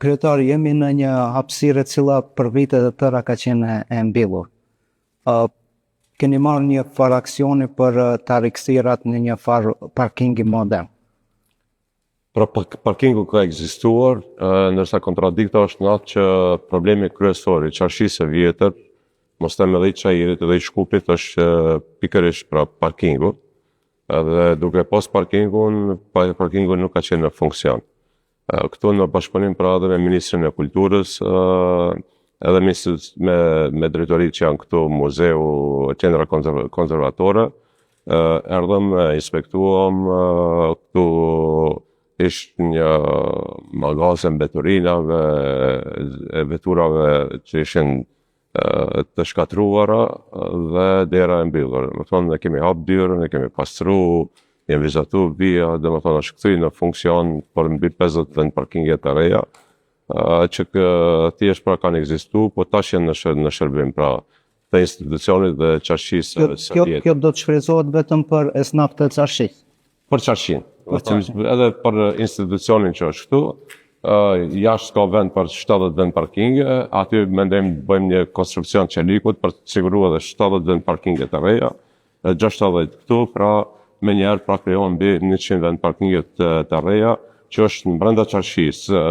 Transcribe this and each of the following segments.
Kryetar, jemi në një hapësirë e cila për vite të tëra ka qenë e mbyllur. Keni marrë një farë aksioni për ta rikthyer në një farë parkingi modern. Pra parkingu ka ekzistuar, ndërsa kontradikta është në atë që problemi kryesor i qarqisë së vjetër, mos them edhe i Çajirit edhe i Shkupit, është pikërisht pra parkingu. Dhe duke pas parkingun nuk ka qenë në funksion. Këtu në bashkëpunim pra edhe me Ministrin e Kulturës, edhe me drejtoritë që janë këtu, muzeu, qendra konservatore, erdhëm, inspektuam, këtu ishtë një magazin mbeturinave, e veturave që ishin të shkatruara dhe dera e mbyllur. Më thonë, ne kemi hap dyrën, ne kemi pastru, jemi vizatu vija, dhe më thonë është kthyer në funksion për mbi 50 vend parkinge të reja, që thjesht pra kanë ekzistuar, po tash janë në shërbim pra të institucionit dhe qarqisë së vjetër. Kjo do të shfrytëzohet vetëm për esnaf të qarqisë? Për qarqinë, edhe për institucionin që është këtu, jashtë ka vend për 70 vend parkinge, aty mendojmë bëjmë një konstruksion qelikut për të siguruar edhe 70 vend parkinge të reja, 60 këtu, pra me njerë pra krijohen mbi 100 vend parkinge të reja, që është në brenda qarqisë,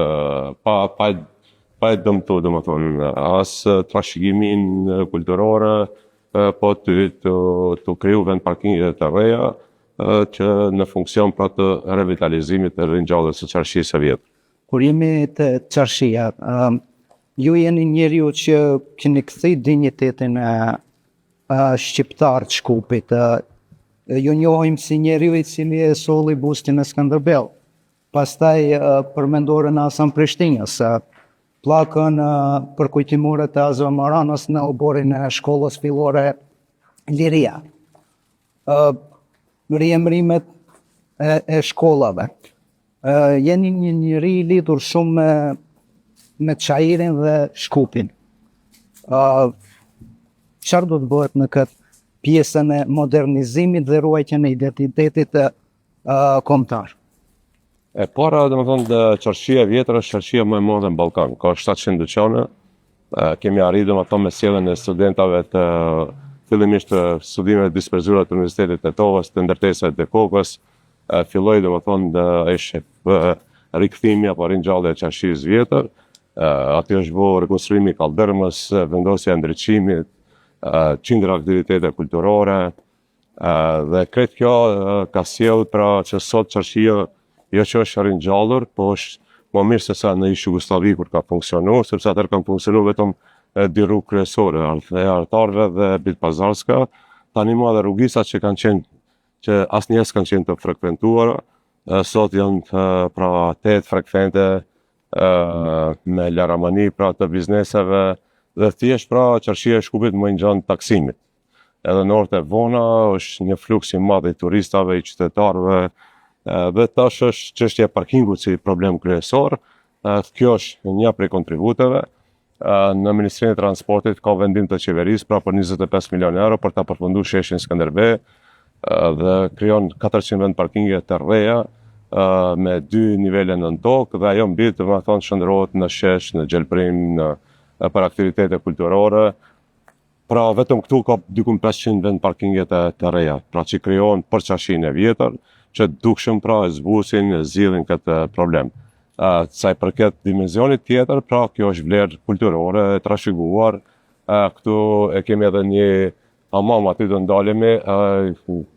pa e dëmtu, domethënë, as trashëgimin kulturore, po të kriju vend parkinge të reja, që në funksion pra të revitalizimit të ringjalljes së qarqisë së vjetër. Kur jemi të qarqia, ju jeni njeriu që keni kthyer dinjitetin shqiptar të Shkupit. Ju njohim si njeriu i cili e solli bustin e Skënderbeu. Pastaj përmendorën e Hasan Prishtinës, pllakën për kujtimore të Azo Maranës në oborin e shkollës fillore Liria. Riemrimet e shkollave. Jeni një njeri i lidhur shumë me Çajirin dhe Shkupin. Çfarë do të bëhet në këtë pjesën e modernizimit dhe ruajtjen e identitetit kombëtar? E para, domethënë, qarqia e vjetër është qarqia më e madhe në Ballkan. Ka 700 dyqane. Kemi arritur domethënë me sjelljen e studentëve të fillimisht të studimeve disperzuara të Universitetit të Tetovës, të ndërtesave të Kokës, filloi domethënë ishte rikthimi apo ringjallja e qarqisë vjetër. Aty është bërë rekonstruimi i kallëdërmës, vendosja e ndriçimit, qindra aktivitete kulturore, dhe krejt kjo ka sjellë pra që sot qarqia jo që është ringjallur, po është më mirë se sa në ish Jugosllavi kur ka funksionuar, sepse atëherë kanë funksionuar vetëm 2 rrugë kryesore, e Artarëve dhe Bitpazarska, tani më edhe rrugisat që kanë qenë, që asnjëherë s'kanë qenë të frekuentuara, sot janë pra 8 frekvente me laramani pra të bizneseve dhe thjesht pra qarqia e Shkupit më ngjan taksimit. Edhe në orët e vona është një fluks i madh i turistave, i qytetarëve, dhe tash është çështja e parkingut si problem kryesor. Kjo është një prej kontributeve. Në Ministrinë e Transportit ka vendim të qeverisë pra për 25 milion euro për ta përfunduar sheshin Skënderbeu dhe krijon 400 vend parkinge të reja me 2 nivele nën tokë dhe ajo mbi domethënë shndrohet në shesh, në gjelprim, për aktivitete kulturore. Pra vetëm këtu ka diku 500 vend parkinge të reja, pra që krijohen për qarqinë e vjetër, që dukshëm pra e zbusin, e zgjidhin këtë problem. Sa i përket dimenzionit tjetër, pra kjo është vlerë kulturore e trashëguar. Këtu e kemi edhe një hamam aty do ndalemi,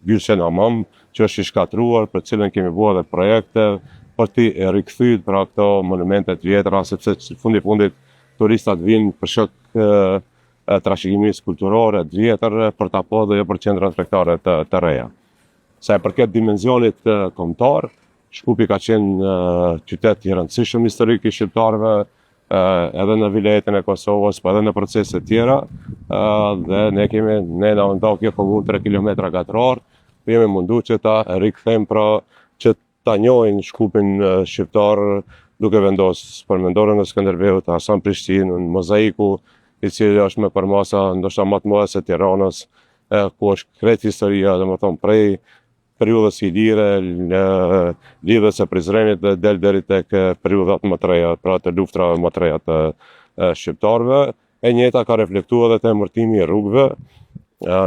Gylshen Hamam, që është i shkatruar, për cilën kemi bërë edhe projekte për t'i rikthyer pra këto monumente të vjetra, sepse në fundit turistat vinë për shkak trashëgimisë kulturore të vjetër për ta pa dhe jo për qendra tregtare të reja. Sa e përket dimenzionit kombëtar, Shkupi ka qenë qytet i rëndësishëm historik i shqiptarëve, edhe në vilajetin e Kosovës, po edhe në procese të tjera, dhe ne na ndau kjo komunë 3 kilometra katror, jemi munduar që ta rikthejmë pra që ta njohin Shkupin shqiptar, duke vendosur përmendorën e Skënderbeut, Hasan Prishtinën, mozaiku i cili është me përmasa ndoshta më të mëdha se Tiranës, ku është krejt historia, domethënë prej periudhës i lire, lidhjes së Prizrenit dhe del deri tek periudhat më të reja, pra të luftrave më të reja të shqiptarëve. E njëjta ka reflektuar edhe te emërtimi i rrugëve,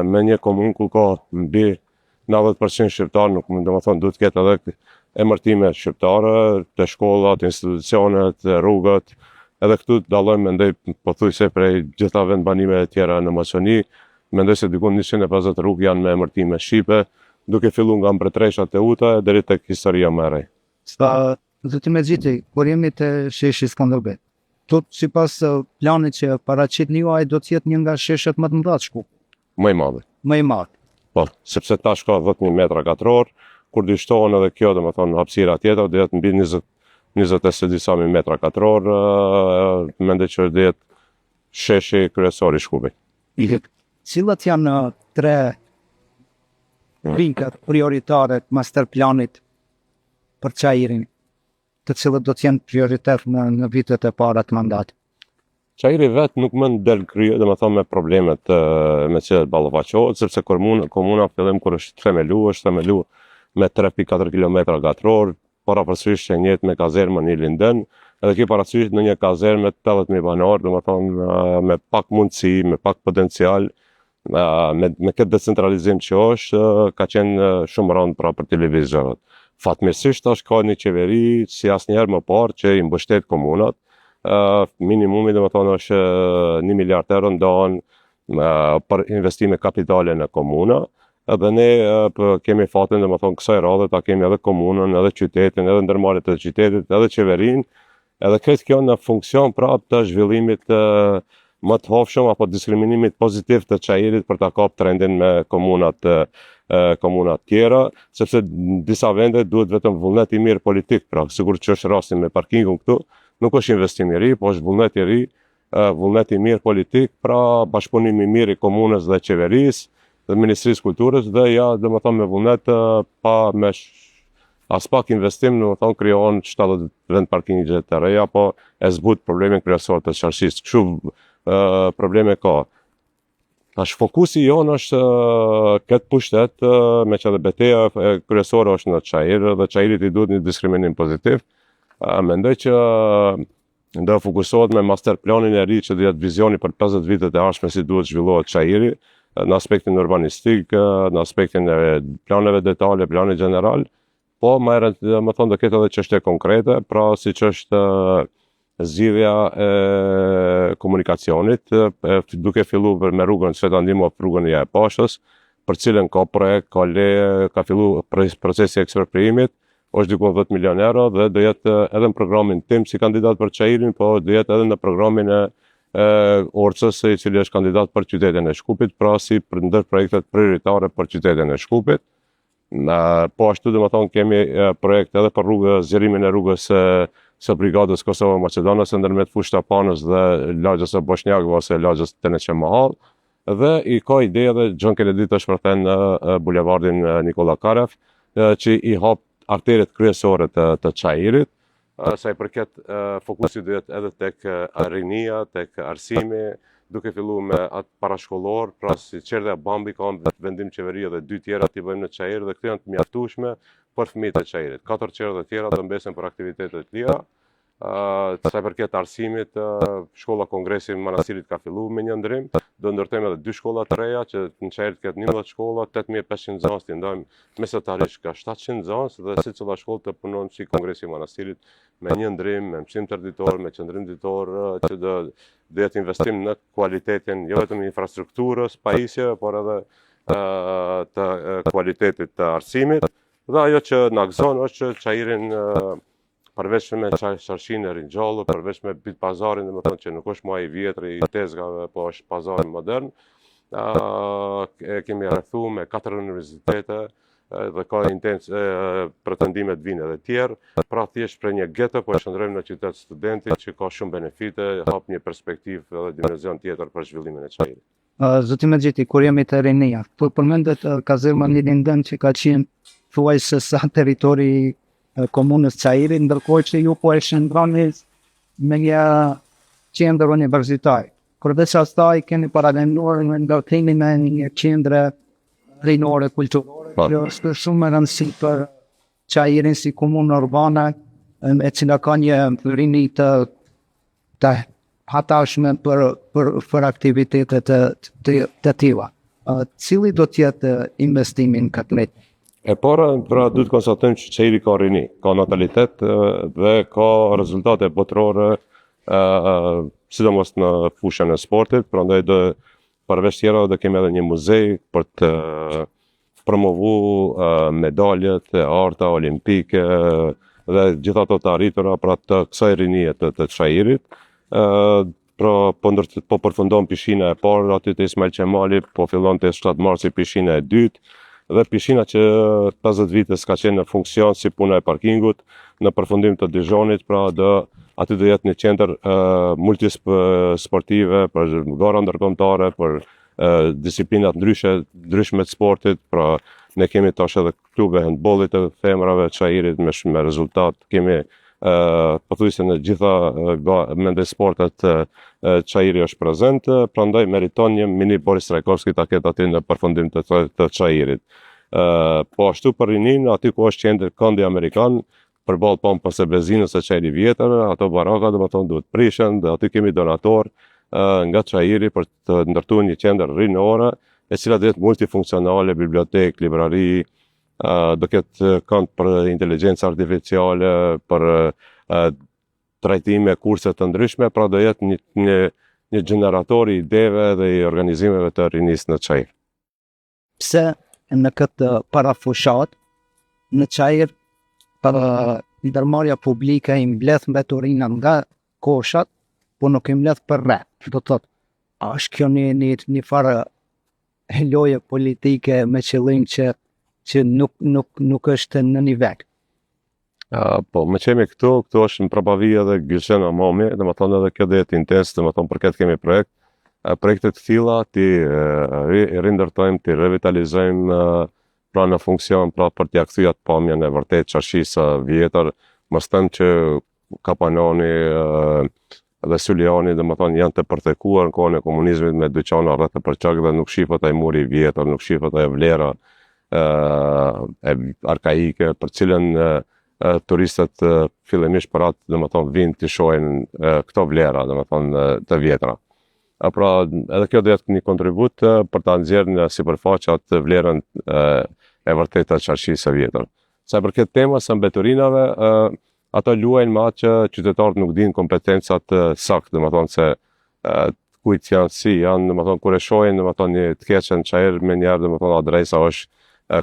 me një komunë ku ka mbi 90% shqiptar, nuk domethënë duhet të ketë edhe emërtime shqiptare, të shkollat, institucionet, rrugët. Edhe këtu dallojmë mendoj pothuajse prej gjitha vendbanimeve të tjera në Maqedoni, mendoj se diku 150 rrugë janë me emërtime shqipe, duke filluar nga Mbretëreshat e Uta deri tek historia më e re. Zotim Mexhiti, kur jemi te sheshi Skënderbeu, sipas planit që paraqitni ju, ai do të jetë një nga sheshet më të mëdha të Shkupit. Më i madh. Më i madh. Po, sepse tash ka 10.000 metra katror, kur dy shtohen edhe kjo, domethënë hapësira tjetër do jetë mbi 20 disa mijë metra katror, mendoj që do jetë sheshi kryesor i Shkupit. Cilat janë tre pikat prioritare të masterplanit për Çajirin, të cilët do të jenë prioritet në vitet e para të mandatit? Çajiri vet nuk mund del krye, domethënë me problemet me që ballafaqohet, sepse komuna fillim kur është themelu me 3.4 kilometra katror, parasysh që njëjtë me kazermën i Linden, edhe ki parasysh në një kazermë me 80.000 banor, domethënë me pak mundësi, me pak potencial, me këtë decentralizim që është, ka qenë shumë rënd pra për televizorët. Fatmirësisht është ka një qeveri si asnjëherë më parë që i mbështet komunat. Minimumi domethënë është 1 miliard euro ndahen për investime kapitale në komuna. Edhe ne kemi fatin domethënë kësaj radhe ta kemi edhe komunën, edhe qytetin, edhe ndërmarrjet e qytetit, edhe qeverinë, edhe këtë kjo në funksion prapë të zhvillimit më të hovshëm apo diskriminimit pozitiv të Çajirit për ta kapur trendin me komunat tjera, sepse në disa vende duhet vetëm vullnet i mirë politik, pra sigur që është rasti me parkingun këtu, nuk është investim i ri, po është vullnet i ri, vullnet i mirë politik, pra bashkëpunim i mirë i komunës dhe qeverisë dhe Ministrisë Kulturës, dhe ja domethënë me vullnet pa me as pak investim, domethënë krijohen 70 vend parkingje të reja, po e zbut problemin kryesor të qarqisë. Kështu probleme ka. Tash fokusi jonë është këtë pushtet, me që dhe betejë kryesore është në Çajir, dhe Çajirit i duhet një diskriminim pozitiv. Mendoj që do fokusohet me masterplanin e ri që do jetë vizioni për 50 vitet e ardhshme si duhet zhvillohet Çajiri, në aspektin urbanistik, në aspektin e planeve detale, plani general, po më herët më thonë do ketë edhe çështje konkrete, pra siç është zgjidhja e komunikacionit, duke filluar me rrugën Svetandimov, rrugën e Pashës, për cilën ka projekt, ka leje, ka filluar procesi i ekspropriimit, është diku 10 milion euro dhe do jetë edhe në programin tim si kandidat për Çajirin, po do jetë edhe në programin e Orcës, i cili është kandidat për qytetin e Shkupit, pra si për ndër projektet prioritare për qytetin e Shkupit. Po ashtu domethënë kemi projekt edhe për zgjerimin e rrugës së brigadës Kosovo-Maqedonase ndërmjet Fushë Tapanës dhe lagjës së Boshnjakëve ose lagjës Teneqe-Mahall. Dhe i ka ide edhe John Kennedy të shpërthen në bulevardin Nikola Karev, që i hap arteret kryesore të Çajirit. Sa i përket fokusi do jetë edhe tek rinia, tek arsimi, duke filluar me atë parashkollor, pra si Qerdha e Bambi ka vendim qeverie dhe 2 tjera t'i bëjmë në Çajir, dhe këto janë të mjaftueshme për fëmijët e Çajirit. 4 qerdha tjera do mbesen për aktivitete të tjera. Sa i përket arsimit, shkolla Kongresi në Manastirit ka filluar me një ndrim, do ndërtojmë edhe 2 shkolla të reja, që në Çajir ketë 11 shkolla, 8500 nxënës t'i ndajmë mesatarisht ka 700 nxënës, dhe secila shkollë të punon si Kongresi i Manastirit me një ndrim, me mësim tërditor, me qëndrim ditor, që do jetë investim në kualitetin jo vetëm infrastrukturës, pajisjeve, por edhe të kualitetit të arsimit. Dhe ajo që na gëzon është që Çajirin përveç me qarqishinë e ringjallë, përveç me bit pazarin, domethënë që nuk është më ai vjetri i tezgave, po është pazari modern, kemi rrethuar me 4 universitete dhe ka pretendime të vinë edhe tjerë, pra thjesht për një geto po e shndrojmë në qytet studentit që ka shumë benefite, hap një perspektivë dhe dimension tjetër për zhvillimin e Çajirit. Zotim Mexhiti, kur jemi te rinia, po përmendet kazerma në Linden që ka qenë thuajse sa territori komunës Çajirit, ndërkohë që ju po e shndroni me një qendër universitare. Përveç asaj keni paralajmëruar me ndërtimin e një qendre rinore kulturore Kjo është shumë e rëndësishme për Çajirin si komunë urbane, e cila ka një rini të hatashme për aktivitetet të tilla. Cili do të jetë investimi në këtë drejtim? E para, pra duhet konstatojmë që Çajiri ka rini, ka natalitet dhe ka rezultate botërore, sidomos në fushën e sportit, prandaj përveç tjera do kemi edhe një muzej për të promovu medaljet e arta olimpike dhe gjitha ato të arritura pra të kësaj rinie të Çajirit. Pra po përfundon pishina e parë aty te Ismail Qemali, po fillon te 7 marsi pishina e dytë dhe pishina që 50 vite s'ka qenë në funksion si puna e parkingut në përfundim të Dijonit, pra aty do jetë një qendër multisportive për gara ndërkombëtare, për disiplinat ndryshme të sportit, pra ne kemi tash edhe klube handbollit të femrave të Çajirit me rezultat, kemi pothuajse në gjitha mendej sportet Çajiri është prezent, prandaj meriton një mini Boris Trajkovski ta ketë aty në përfundim të Çajirit. Po ashtu për rinin, aty ku është qendër Këndi Amerikan, përballë pompës së benzinës së Çajiri vjetër, ato baraka domethënë duhet prishen dhe aty kemi donator nga Çajiri për të ndërtuar një qendër rinore, e cila do jetë multifunksionale, bibliotekë, librari, do ketë kënd për inteligjencë artificiale, për trajtime, kurse të ndryshme, pra do jetë një generator i ideve dhe i organizimeve të rinisë në Çajir. Pse në këtë parafushat në Çajir ndërmarrja publike i mbledh mbeturina nga koshat, po nuk i mbledh për rreth. Do të thotë, është kjo një farë loje politike me qëllim që nuk është në nivel. Po, me qemi këtu është në Probavi edhe Gylshen Amami, dhe më thonë edhe kjo dhe jetë intens, dhe më thonë për këtë kemi projektet të tilla, ti rindërtojmë, ti revitalizojmë pra në funksion, pra për t'ia kthyer pamjen e vërtet çarkisë vjetër, mos them që Kapanoni dhe Syliani, dhe më thonë, janë të përtekuar në kohën e komunizmit me dyqana rreth të përçak dhe nuk shifet ai muri i vjetër, nuk shifet ajo vlera arkaike për cilën turistët fillimisht për atë, dhe më thonë, vinë të shohin këto vlera, dhe më thonë, të vjetra. Pra, edhe kjo do jetë një kontribut për ta nxjerrë në sipërfaqe atë vlerën e vërtetë të çarkisë së vjetër. Sa për këtë temë së mbeturinave, ato luajnë me atë që qytetarët nuk dinë kompetencat saktë, dhe më thonë se kujt janë, si janë, dhe më thonë, kur e shohin, dhe më thonë, një të keqen Çajir me njerë, dhe më thonë, adresa është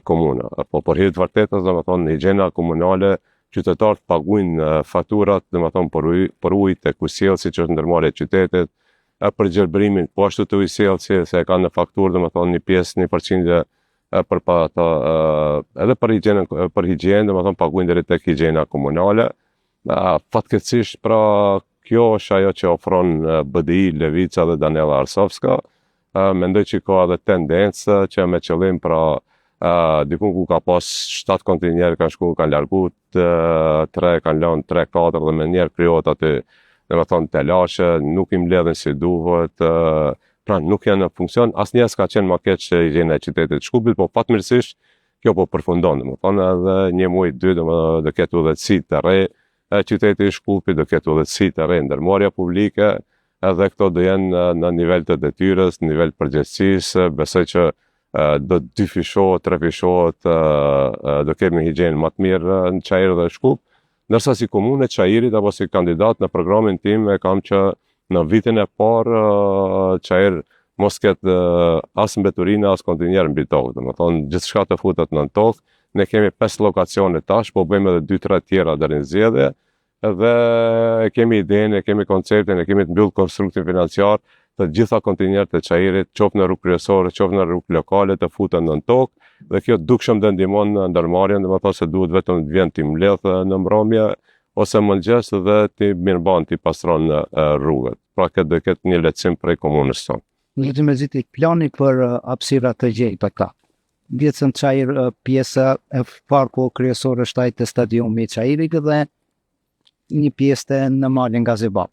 komuna. Po për hir të vërtetës, dhe më thonë, higjena komunale, qytetarët paguajnë faturat, dhe më thonë, për ujë tek ujësjellësi që është ndërmarrje e qytetit, për gjelbrimin, po ashtu të ujësjellësi se e kanë në fakturë, dhe më thonë, një pjesë, 1% edhe për higjenë, dhe më thonë, paguajnë deri tek higjena komunale. Fatkeqësisht, pra, kjo është ajo që ofron BDI, Levica dhe Daniela Arsovska. Mendoj që ka edhe tendencë që me qëllim, pra, dikun ku ka pas 7 kontinjerë kanë shku, kanë largu, 3 kanë lënë 3-4 dhe me njerë krijohet aty, dhe me thonë telashe, nuk i mbledhin si duhet, pra nuk janë në funksion, asnjëherë s'ka qenë më keq që higjiena e qytetit të Shkupit, po fatmirësisht kjo po përfundon, dhe me thonë edhe 1 muaj 2 do ketë udhëtësi të re qyteti i Shkupit, do ketë udhëtësi të re ndërmarrja publike, edhe këto do jenë në nivel të detyrës, në nivel përgjegjësisë, besoj që do 2 fishohet, 3 fishohet, do kemi higjenë më të mirë në Çajir dhe Shkup, ndërsa si komunë e Çajirit apo si kandidat në programin tim e kam që në vitin e parë Çajir mos ketë as mbeturina, as kontinjer mbi tokë, dhe më thonë gjithçka të futet në tokë. Ne kemi 5 lokacione tash, po bëjmë edhe 2-3 tjera deri në zgjedhje, dhe kemi idenë, kemi konceptin, kemi të mbyllë konstruktin financiar të gjitha kontinjerët e Çajirit, qoftë në rrugë kryesore, qoftë në rrugë lokale, të futen në tokë, dhe kjo dukshëm do ndihmon në ndërmarrjen, dhe më thonë se duhet vetëm të vjen ti mbledh në mbrëmje ose mëngjes dhe ti mirëban ti pastron rrugët. Pra këtë do ketë një lehtësim prej komunës tonë. Në me ziti plani për hapësira të gjej për ta. Vjetës në Çajir pjesa e parku kryesore është ai të stadiumi i Çajirit dhe një pjesë të në malin Gazibab.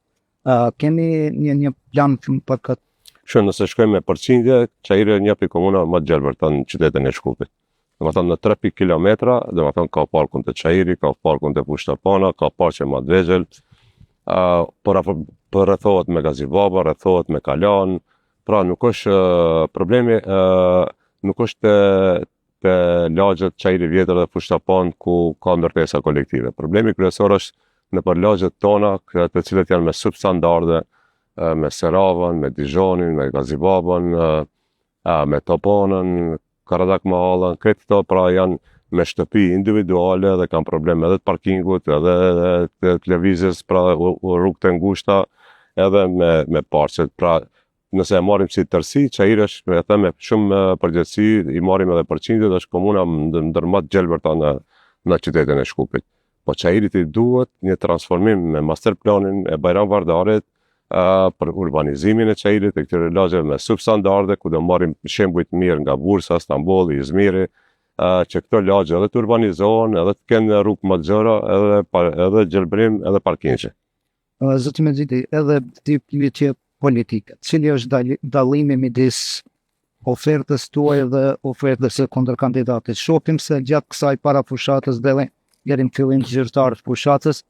Keni një plan për këtë? Nëse shkojmë me përqindje, Çajiri është një prej komunave më të gjelbërta në qytetin e Shkupit. Domethënë në 3 kilometra, domethënë ka parkun të Çajiri, ka parkun të Pushtapana, ka parqe më të vegjël, po rrethohet me gazibaba, rrethohet me kalan. Pra nuk është problemi, nuk është te lagjet Çajiri Vjetër dhe Pushtapan ku ka ndërtesa kolektive. Problemi kryesor është në për lagjet tona, të cilët janë me substandarde, me Seravën, me Dijonin, me Gazibabën, me Topanën, Karadak Mahallën, këtë këto pra janë me shtëpi individuale dhe kanë probleme edhe të parkingut, edhe të lëvizjes, pra rrugë të ngushta, edhe me parqet. Pra nëse e marrim si tërsi, Çajiri është edhe me shumë përgjegjësi, i marrim edhe përqindjet, është komuna ndër më të gjelbërta në qytetin e Shkupit. Po Çajirit i duhet një transformim me master planin e Bajramvardarit, për urbanizimin e Çajirit e këtyre lagjeve me substandarde, ku do marrim shembuj të mirë nga Bursa, Stambolli, Izmiri, që këto lagje edhe të urbanizohen, edhe të kenë rrugë më të gjëra, edhe gjelbrim, edhe parkingje. Zoti Mexhiti, edhe ti pyetje politike. Cili është dallimi midis ofertës tuaj dhe ofertës së kundërkandidatit? Shohim se gjatë kësaj parafushatës deri në fillim të zyrtar të fushatës,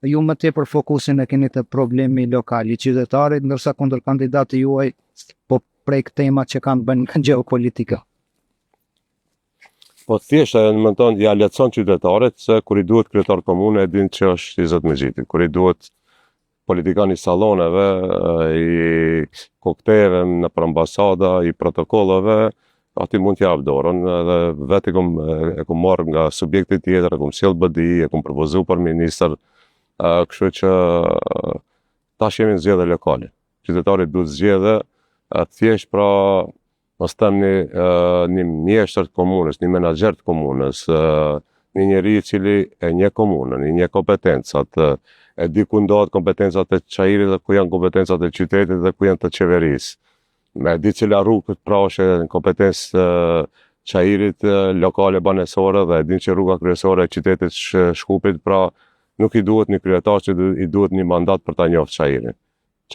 ju më tepër fokusin e keni të problemi lokal i qytetarit, ndërsa kundërkandidati juaj po prek temat që kanë bën nga gjeopolitika. Po thjesht më thonë ja lehtëson qytetarit se kur i duhet kryetar komune e din që është i Zot Mexhiti, kur i duhet politikan i salloneve, i kokteve në për ambasada, i protokolleve, ati mund t'jap dorën, edhe vetë e kom marrë nga subjekti tjetër, e kom sjell BDI, e kom propozu për ministër, kështu që tash jemi në zgjedhje lokale. Qytetarit duhet zgjedhje, thjesht pra mos them një mjeshtër të komunës, një menaxher të komunës, një njeri i cili e njeh komunën, i njeh kompetencat, e di ku ndodhet kompetencat e Çajirit dhe ku janë kompetencat e qytetit dhe ku janë të qeverisë. Me di cila rrugë këtë prashe në kompetencë Çajirit lokale banesore dhe e din që rruga kryesore e qytetit Shkupit, pra nuk i duhet një kryetar që i duhet një mandat për ta njohur Çajirin.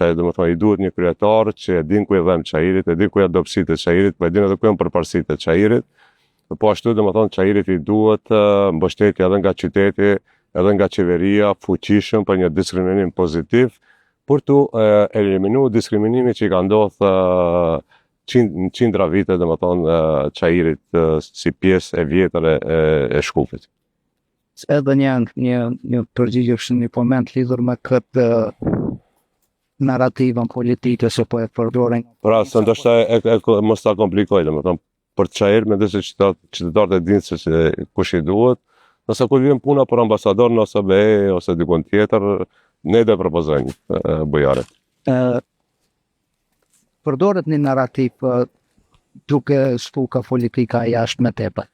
I duhet një kryetar që e din ku i dhem Çajirit, e din ku janë dobësitë e Çajirit, po e din edhe ku janë përparësitë e Çajirit. Po ashtu Çajirit i duhet mbështetje edhe nga qyteti, edhe nga qeveria, fuqishëm për një diskriminim pozitiv, për të eliminu diskriminimin që i ka ndodhur në qindra vite, Çajirit si pjesë e vjetër e Shkupit. Edhe një përgjigje është një moment lidhur me këtë narrativën politike se po e përdoren. Pra, se ndoshta mos ta komplikoj, për Çajir mendoj se qytetarët e dinë se kush i duhet. Nëse kur vjen puna për ambasador në OSBE ose dikon tjetër, ne do propozojmë bujaret. Përdoret një narrativ duke shtuka politika jashtë me tepër.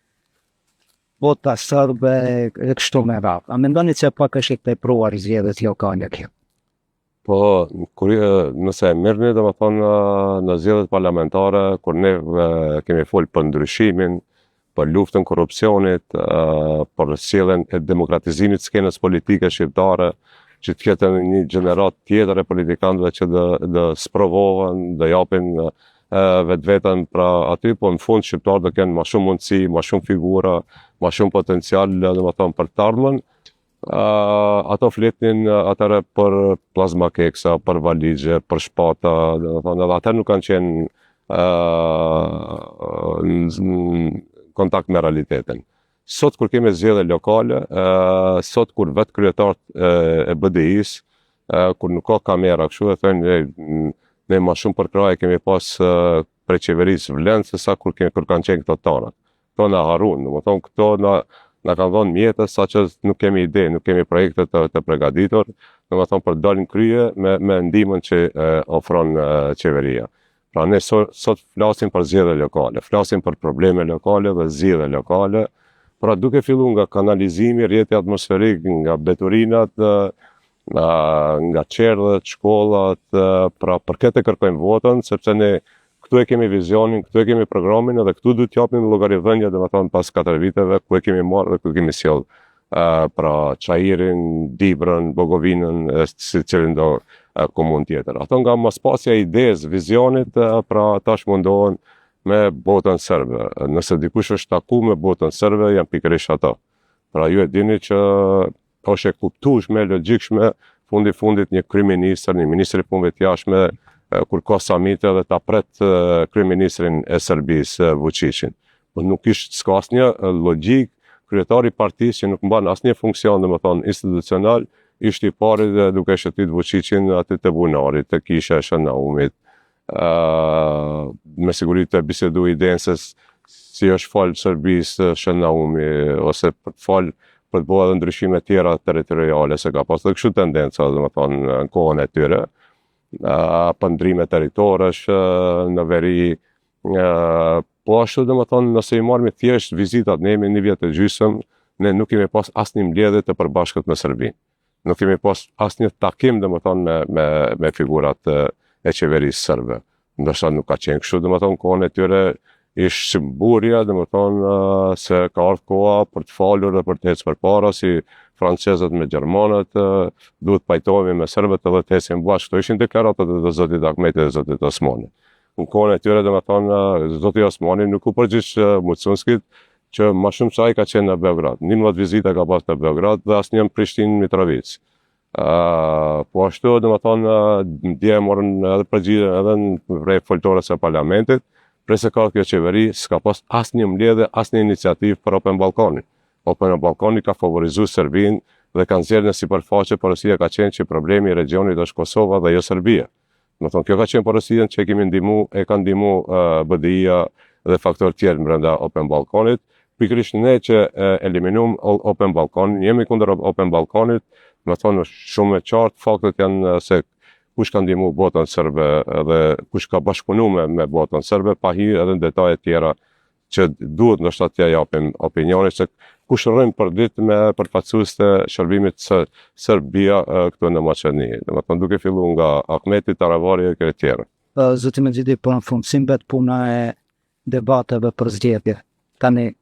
Vota serbe e kështu me radhë. A mendoni se pak është e tepruar zgjedhjet lokale kjo? Po, nëse e mirëni, në zgjedhjet parlamentare, kur ne kemi folë për ndryshimin, për luftën korrupsionit, për sjelljen e demokratizimit të skenës politike shqiptare, që të ketë një gjenerat tjetër e politikanëve që do sprovohen, do japin vetveten pra aty, po në fund shqiptarët do kenë më shumë mundësi, më shumë figura, më shumë potencial, për të ardhmen. Ato fletin atëre për plazma keksa, për valigje, për shpata, edhe ata nuk kanë qenë kontakt me realitetin. Sot kur kemi zgjedhje lokale, sot kur vetë kryetarët e BDI-s, kur nuk ka kamera kështu, e thënë ne më shumë për kraje kemi pas prej qeverisë vlenë se sa kur kanë qenë këto tana. Këto na harun, këto na kanë dhënë mjetës, sa që nuk kemi ide, nuk kemi projekte të përgatitur, për dalin krye me ndihmën që ofron qeveria. Pra ne sot flasim për zgjedhje lokale, flasim për probleme lokale dhe zgjedhje lokale, pra duke filluar nga kanalizimi, rrjeti atmosferik, nga beturinat, nga qerdhet, shkollat, pra për këtë kërkojmë votën, sepse ne këtu e kemi vizionin, këtu e kemi programin, edhe këtu duhet t'japim llogaridhënie, pas 4 viteve ku e kemi marrë dhe ku kemi sjell pra Çajirin, Dibrën, Bogovinën, si cilin do komunë tjetër. Ato nga mospasja e idesë, vizionit, pra tash mundohen me botën serbe. Nëse dikush është taku me botën serbe, janë pikërisht ata. Pra ju e dini që është e kuptueshme, logjikshme, fundit një kryeministër, një ministri i punëve të jashtme, kur ka samite dhe ta pret kryeministrin e Serbisë, Vučićin. Po s'ka asnjë logjik, kryetari i partisë që nuk mban asnjë funksion, domethënë institucional, ishte i pari dhe duke shëtit Vučićin aty të bunarit, të kisha e Shënaumit. Me siguri të bisedu idenë se si është falë Serbisë Shënaumi, ose për të falë për të bëhe edhe ndryshime tjera territoriale, se ka pas dhe kështu tendenca, domethënë në kohën e tyre, pëndrime territorësh në veri, po ashtu domethënë nëse i marrë thjesht vizitat, ne jemi një vjet e gjysmë, ne nuk kemi pas asnjë mbledhje të përbashkët me Serbinë. Nuk kemi pas asnjë takim domethënë me figurat e qeverisë serbe. Ndoshta nuk ka qenë kështu, domethënë kohën e tyre ishte shimburja, domethënë se ka ardhur koha për të falur dhe për të ecë përpara, si francezët me gjermanët, duhet pajtohemi me serbët edhe të ecim bashkë. Këto ishin deklaratat e zotit Ahmeti dhe zotit Osmani. Në kohën e tyre, domethënë, zoti Osmani nuk u përgjigj Mucunskit, që më shumë se ai ka qenë në Beograd. 11 vizita ka pas në Beograd dhe asnjë në Prishtinë, Mitrovic. Po ashtu, domethënë, dje morën edhe përgjigje edhe në vrej foltorës së parlamentit, prese ka kjo qeveri, s'ka pas asnjë mbledhje, asnjë iniciativë për Open Ballkanin. Open Ballkani ka favorizuar Serbinë dhe kanë nxjerrë në sipërfaqe porosia ka qenë që problemi i regionit është Kosova dhe jo Serbia. Domethënë, kjo ka qenë porosia që kanë ndihmu BDI-ja dhe faktorë tjerë brenda Open Ballkanit. Pikërisht ne që eliminum Open Ballkanin, jemi kundër Open Ballkanit, domethënë shumë e qartë faktet janë se kush ka ndihmu botën serbe dhe kush ka bashkëpunuar me botën serbe, pa hyrë edhe në detaje tjera që duhet ndoshta t'ja japim opinione se kush rrin për ditë me përfaqësues të shërbimit Serbia këtu në Maqedoni. Domethënë duke filluar nga Ahmeti, Taravari e këto tjerë. Zoti Mexhidi, po në fund, si mbet puna e debateve për zgjedhje? Tani,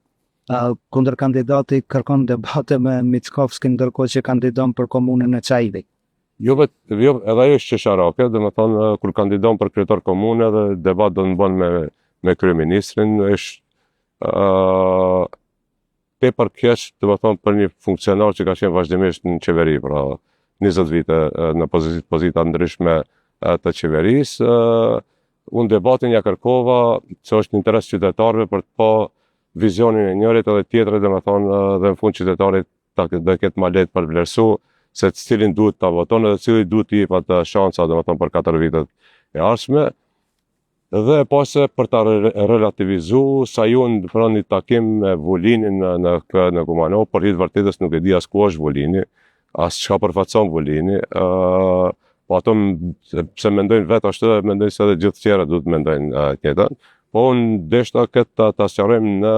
kundër kandidati kërkon debate me Mickovskin, ndërkohë që kandidon për komunën e Çajit. Jo, edhe ajo është qesharake, domethënë kur kandidon për kryetar komune dhe debat do të bën me kryeministrin, është tepër keq, domethënë për një funksionar që ka qenë vazhdimisht në qeveri, pra 20 vite në pozita ndryshme të qeverisë. Unë debatin ja kërkova, që është në interes qytetarëve për të pa vizionin e njërit edhe tjetrit, domethënë dhe në fund qytetarit të ketë ma lehtë për vlerësu se cilin duhet ta voton edhe cili duhet i jep atë shansa domethënë për 4 vitet e ardhshme. Dhe pasë për ta relativizu, sa ju në pranë një takim me Vulinin në Kumanov, për hitë vërtetës nuk e di as ku është Vulini, as çka përfaqëson Vulini, po ato se mendojnë vetë ashtu dhe mendojnë se edhe gjithë tjera duhet mendojnë tjetër. Po unë deshta këtë ta sqarojmë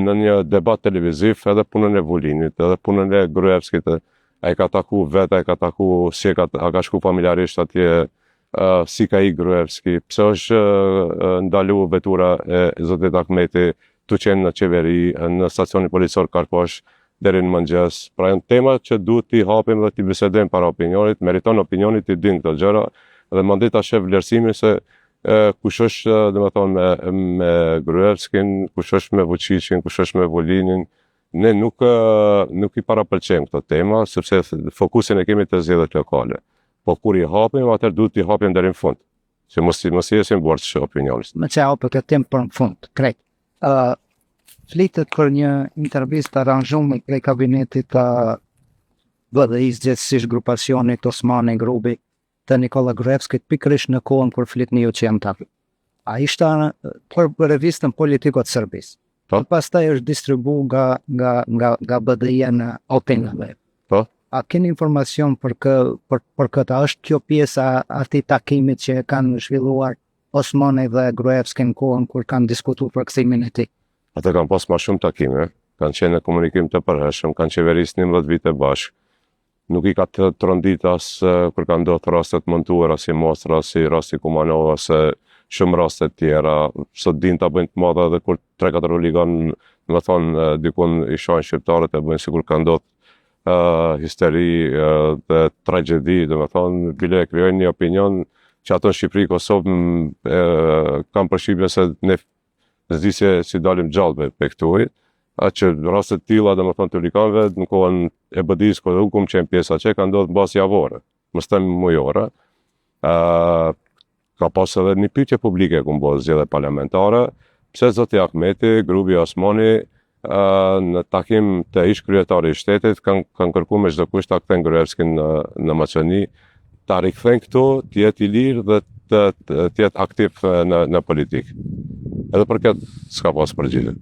në një debat televiziv edhe punën e Vulinit, edhe punën e Gruevskit, ai ka taku vetë, ai ka taku si a ka shku familjarisht atje, si ka i Gruevski, pse është ndalu vetura e zotit Ahmeti të qenë në qeveri, në stacionin policor Karposh, deri në mëngjes. Pra janë tema që duhet t'i hapim dhe t'i bisedojmë para opinionit, meriton opinionit t'i din këto gjëra, dhe mandej ta shef vlerësimin se kush është domethënë me Gruevskin, kush është me Vučićin, kush është me Vulinin. Ne nuk i parapëlqejmë këto tema, sepse fokusin e kemi të zgjedhjet lokale. Po kur i hapim, atëherë duhet t'i hapim deri në fund, që mos i jesim borxh opinionit. Me që hapë këtë temë për në fund, krejt. Flitet për një intervistë aranxhuar prej kabinetit të BDI-s, gjithsesi grupacionit Osmani Grubi të Nikola Gruevskit, pikërisht në kohën kur flit një qendër. A ishte për revistën Politikot Serbisë. Pastaj është distribuar nga BDI-ja në Opinionweb. Po. A keni informacion për këtë? Është kjo pjesa atij takimit që kanë zhvilluar Osmani dhe Gruevski në kohën kur kanë diskutuar për kthimin e tij? Ata kanë pas më shumë takime, kanë qenë në komunikim të përhershëm, kanë qeverisë 11 vite bashkë. Nuk i ka të rëndit as kur kanë ndodhur rastet montuara si Mostra, si rasti Kumanov, ose shumë raste tjera. Sot din ta bëjnë të madhe edhe kur 3-4 huligan, më thonë, dikun i shohin shqiptarët e bëjnë sikur ka ndodhur histeri dhe tragjedi, domethënë bile e krijojnë një opinion që ato në Shqipëri, Kosovë, kam përshtypjen se ne zdi si dalim gjallë pe këtuj, që rastet tilla domethënë të likanëve në kohën e BD-s kur u kum qenë pjesa që ka ndodhur mbas javore, mos them mujore. Ka pas edhe një pyetje publike ku mbo zgjedhje parlamentare, pse zoti Ahmeti, grupi Osmani, në takim të ish kryetari i shtetit kanë kërkuar me çdo kusht ta kthejnë Gruevskin në Maqedoni, ta rikthejnë këtu, të jetë i lirë dhe të jetë aktiv në politikë. Edhe për këtë s'ka pas përgjigje.